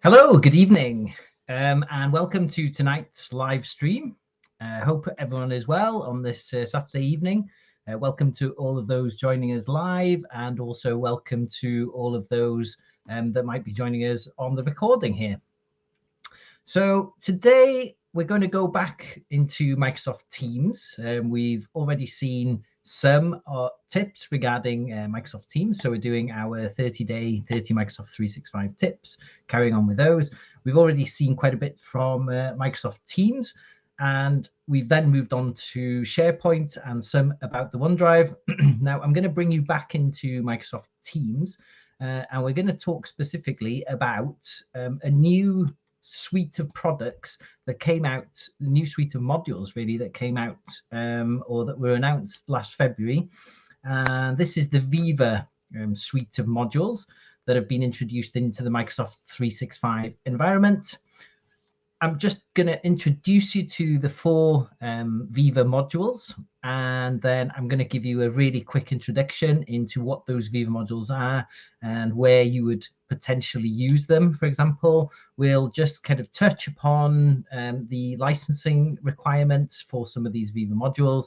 Hello, good evening, and welcome to tonight's live stream. Hope everyone is well on this Saturday evening. Welcome to all of those joining us live, and also welcome to all of those that might be joining us on the recording here. So today we're going to go back into Microsoft Teams. We've already seen some tips regarding Microsoft Teams. So we're doing our 30-day, 30 Microsoft 365 tips, carrying on with those. We've already seen quite a bit from Microsoft Teams, and we've then moved on to SharePoint and some about the OneDrive. Now I'm going to bring you back into Microsoft Teams, and we're going to talk specifically about a new suite of products that came out, the new suite of modules really that came out or that were announced last February. And this is the Viva suite of modules that have been introduced into the Microsoft 365 environment. I'm just going to introduce you to the four Viva modules, and then I'm going to give you a really quick introduction into what those Viva modules are and where you would potentially use them. For example, we'll just kind of touch upon the licensing requirements for some of these Viva modules.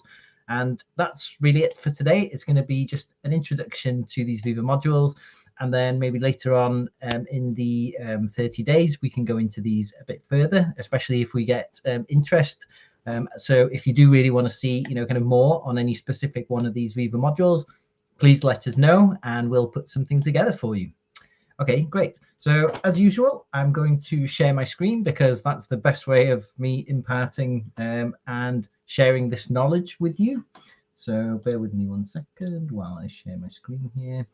And that's really it for today. It's going to be just an introduction to these Viva modules. And then maybe later on in the 30 days, we can go into these a bit further, especially if we get interest. So if you do really want to see, kind of more on any specific one of these Viva modules, please let us know and we'll put something together for you. Okay, great. So as usual, I'm going to share my screen because that's the best way of me imparting and sharing this knowledge with you. So bear with me 1 second while I share my screen here.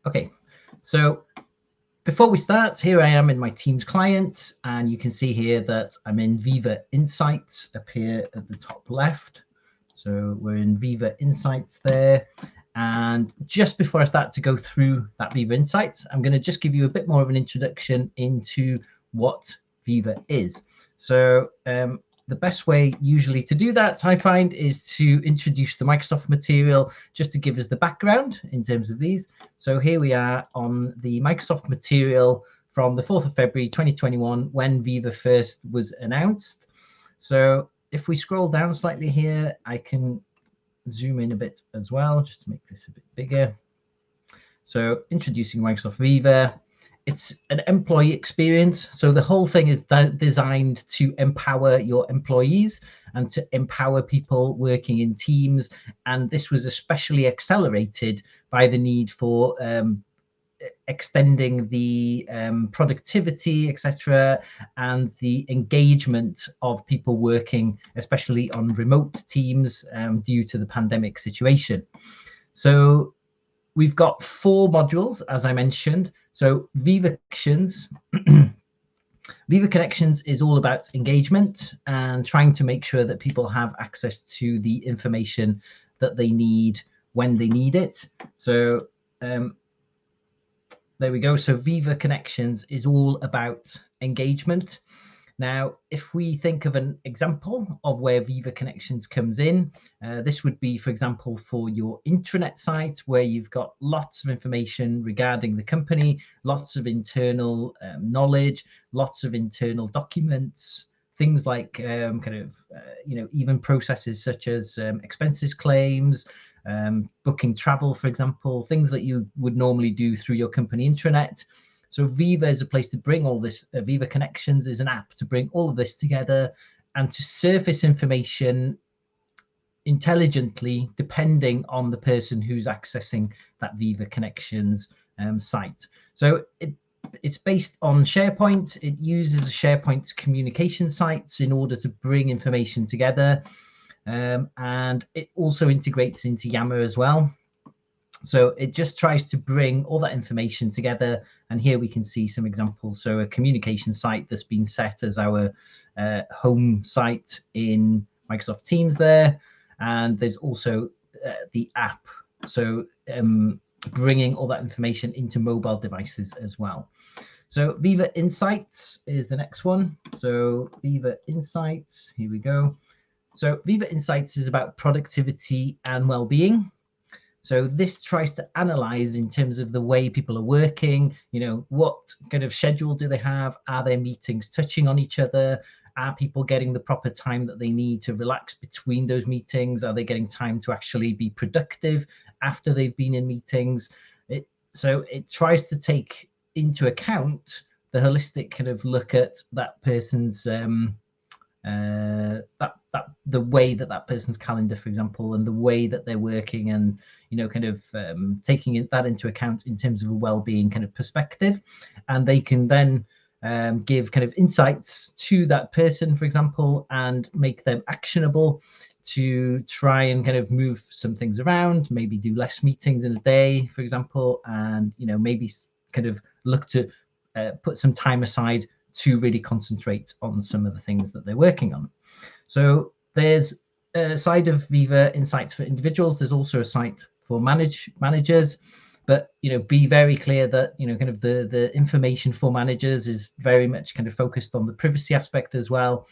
Okay, so before we start, here I am in my Teams client, and you can see here that I'm in Viva Insights up here at the top left. So we're in Viva Insights there. And just before I start to go through that Viva Insights, I'm going to just give you a bit more of an introduction into what Viva is. So the best way usually to do that, I find, is to introduce the Microsoft material just to give us the background in terms of these. So here we are on the Microsoft material from the 4th of February 2021 when Viva first was announced. So if we scroll down slightly here, I can zoom in a bit as well, just to make this a bit bigger. So introducing Microsoft Viva. It's an employee experience. So the whole thing is designed to empower your employees and to empower people working in teams. And this was especially accelerated by the need for extending the productivity, etc., and the engagement of people working, especially on remote teams due to the pandemic situation. So we've got four modules, as I mentioned. So Viva Connections. Viva Connections is all about engagement and trying to make sure that people have access to the information that they need when they need it. So there we go. So Viva Connections is all about engagement. Now, if we think of an example of where Viva Connections comes in, this would be, for example, for your intranet site, where you've got lots of information regarding the company, lots of internal knowledge, lots of internal documents, things like even processes such as expenses claims, booking travel, for example, things that you would normally do through your company intranet. So Viva is a place to bring all this. Viva Connections is an app to bring all of this together and to surface information intelligently, depending on the person who's accessing that Viva Connections site. So it's based on SharePoint. It uses SharePoint's communication sites in order to bring information together. And it also integrates into Yammer as well. So it just tries to bring all that information together. And here we can see some examples. So a communication site that's been set as our home site in Microsoft Teams there. And there's also the app. So bringing all that information into mobile devices as well. So Viva Insights is the next one. So Viva Insights, here we go. So Viva Insights is about productivity and well-being. So this tries to analyze in terms of the way people are working, what kind of schedule do they have? Are their meetings touching on each other? Are people getting the proper time that they need to relax between those meetings? Are they getting time to actually be productive after they've been in meetings? So it tries to take into account the holistic kind of look at that person's the way that person's calendar, for example, and the way that they're working, and kind of taking that into account in terms of a well-being kind of perspective. And they can then give kind of insights to that person, for example, and make them actionable to try and kind of move some things around, maybe do less meetings in a day, for example, and maybe kind of look to put some time aside to really concentrate on some of the things that they're working on. So there's a side of Viva Insights for individuals. There's also a site for managers, but be very clear that kind of the information for managers is very much kind of focused on the privacy aspect as well.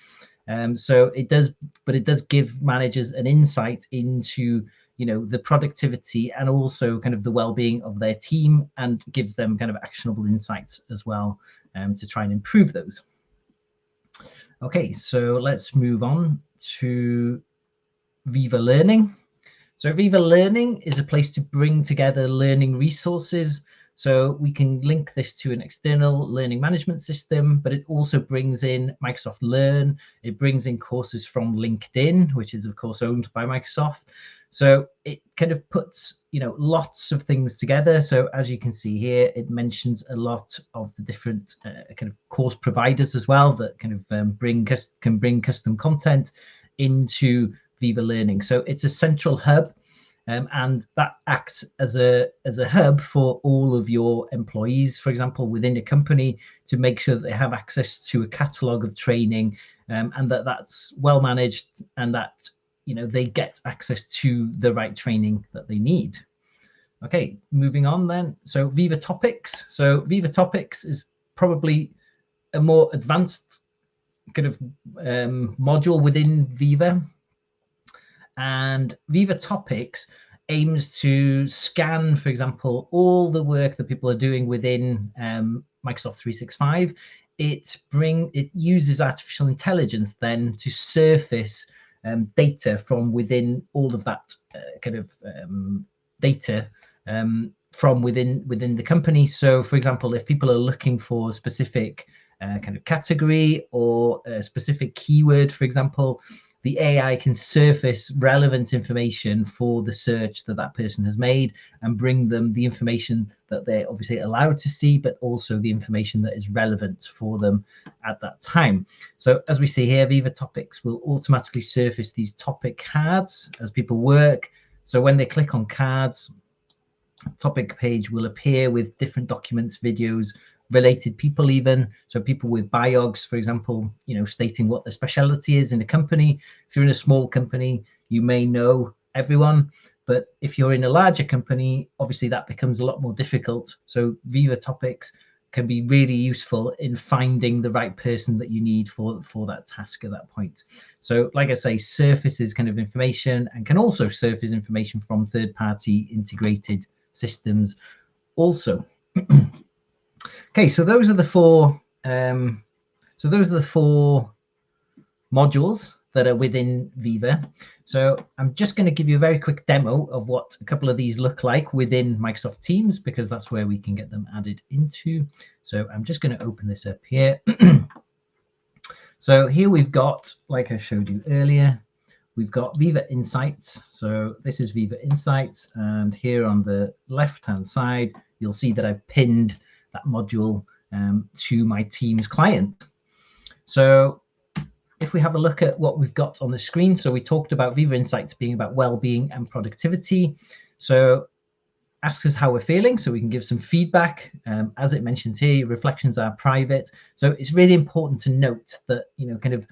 So it does give managers an insight into the productivity and also kind of the well-being of their team, and gives them kind of actionable insights as well to try and improve those. Okay, so let's move on to Viva Learning. So Viva Learning is a place to bring together learning resources. So we can link this to an external learning management system, but it also brings in Microsoft Learn. It brings in courses from LinkedIn, which is of course owned by Microsoft. So it kind of puts, lots of things together. So as you can see here, it mentions a lot of the different kind of course providers as well that kind of can bring custom content into Viva Learning. So it's a central hub, and that acts as a hub for all of your employees, for example, within a company, to make sure that they have access to a catalogue of training, and that's well managed, and that they get access to the right training that they need. Okay, moving on then. So Viva Topics. So Viva Topics is probably a more advanced kind of module within Viva. And Viva Topics aims to scan, for example, all the work that people are doing within Microsoft 365. It uses artificial intelligence then to surface data from within all of that kind of data from within the company. So, for example, if people are looking for a specific kind of category or a specific keyword, for example, the AI can surface relevant information for the search that person has made, and bring them the information that they're obviously allowed to see, but also the information that is relevant for them at that time. So as we see here, Viva Topics will automatically surface these topic cards as people work. So when they click on cards, topic page will appear with different documents, videos, related people even. So people with biogs, for example, stating what their specialty is in a company. If you're in a small company, you may know everyone. But if you're in a larger company, obviously that becomes a lot more difficult. So Viva Topics can be really useful in finding the right person that you need for that task at that point. So like I say, surfaces kind of information, and can also surface information from third-party integrated systems also. Okay, so those are the four. Modules that are within Viva. So I'm just going to give you a very quick demo of what a couple of these look like within Microsoft Teams, because that's where we can get them added into. So I'm just going to open this up here. So here we've got, like I showed you earlier, we've got Viva Insights. So this is Viva Insights, and here on the left-hand side, you'll see that I've pinned that module to my Teams client. So if we have a look at what we've got on the screen, so we talked about Viva Insights being about well-being and productivity. So asks us how we're feeling, so we can give some feedback. As it mentions here, reflections are private. So it's really important to note that, kind of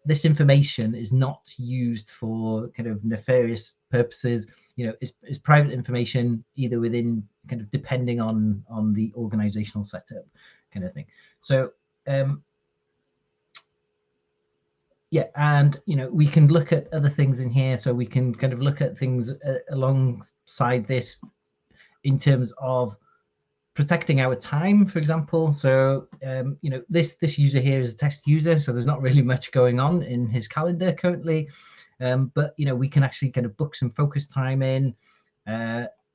this information is not used for kind of nefarious purposes. It's private information, either within kind of depending on the organizational setup kind of thing. So Yeah, and we can look at other things in here, so we can kind of look at things alongside this in terms of protecting our time, for example. So this user here is a test user, so there's not really much going on in his calendar currently, but we can actually kind of book some focus time in.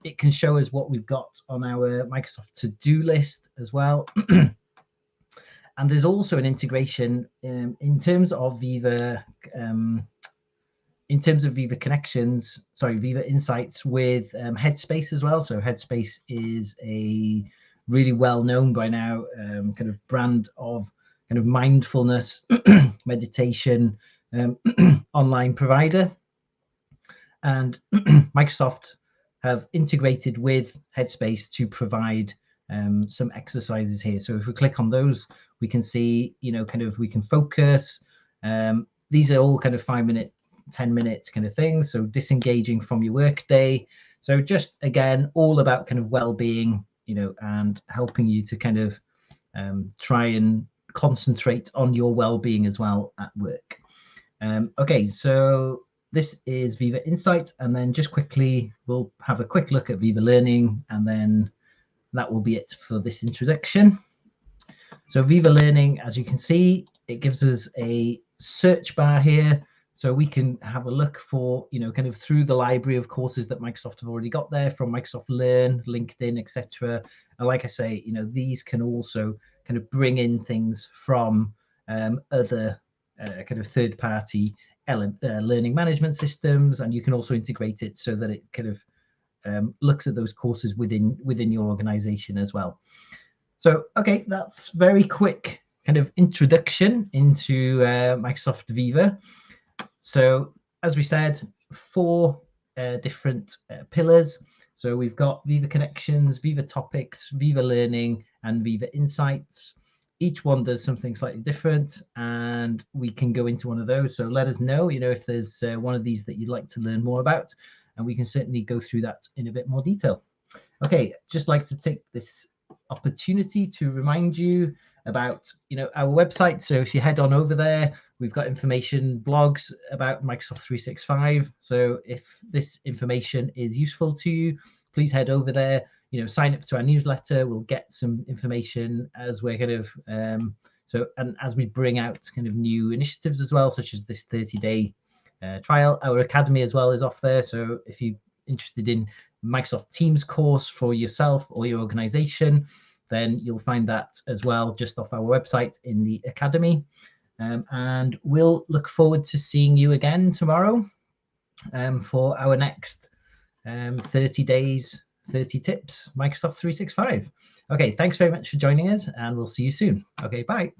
It can show us what we've got on our Microsoft to-do list as well. And there's also an integration in terms of Viva Connections, Viva Insights with Headspace as well. So Headspace is a really well known by now kind of brand of kind of mindfulness meditation online provider. And Microsoft have integrated with Headspace to provide some exercises here. So if we click on those, we can see, we can focus. These are all kind of 5-minute, 10-minute kind of things. So disengaging from your workday. So just, again, all about kind of well-being, and helping you to kind of try and concentrate on your well-being as well at work. Okay, so this is Viva Insights, and then just quickly, we'll have a quick look at Viva Learning, and then that will be it for this introduction. So Viva Learning, as you can see, it gives us a search bar here, so we can have a look for, kind of through the library of courses that Microsoft have already got there from Microsoft Learn, LinkedIn, etc. And like I say, these can also kind of bring in things from other kind of third-party learning management systems, and you can also integrate it so that it kind of looks at those courses within your organization as well. So, okay, that's very quick kind of introduction into Microsoft Viva. So, as we said, 4 different pillars. So we've got Viva Connections, Viva Topics, Viva Learning, and Viva Insights. Each one does something slightly different, and we can go into one of those. So let us know, if there's one of these that you'd like to learn more about, and we can certainly go through that in a bit more detail. Okay, just like to take this opportunity to remind you about our website. So if you head on over there, we've got information, blogs about Microsoft 365. So if this information is useful to you, please head over there, sign up to our newsletter. We'll get some information as we're kind of and as we bring out kind of new initiatives as well, such as this 30-day trial. Our academy as well is off there, so if you're interested in Microsoft Teams course for yourself or your organization, then you'll find that as well just off our website in the academy. And we'll look forward to seeing you again tomorrow for our next 30 days, 30 tips, Microsoft 365. Okay, thanks very much for joining us, and we'll see you soon. Okay, bye.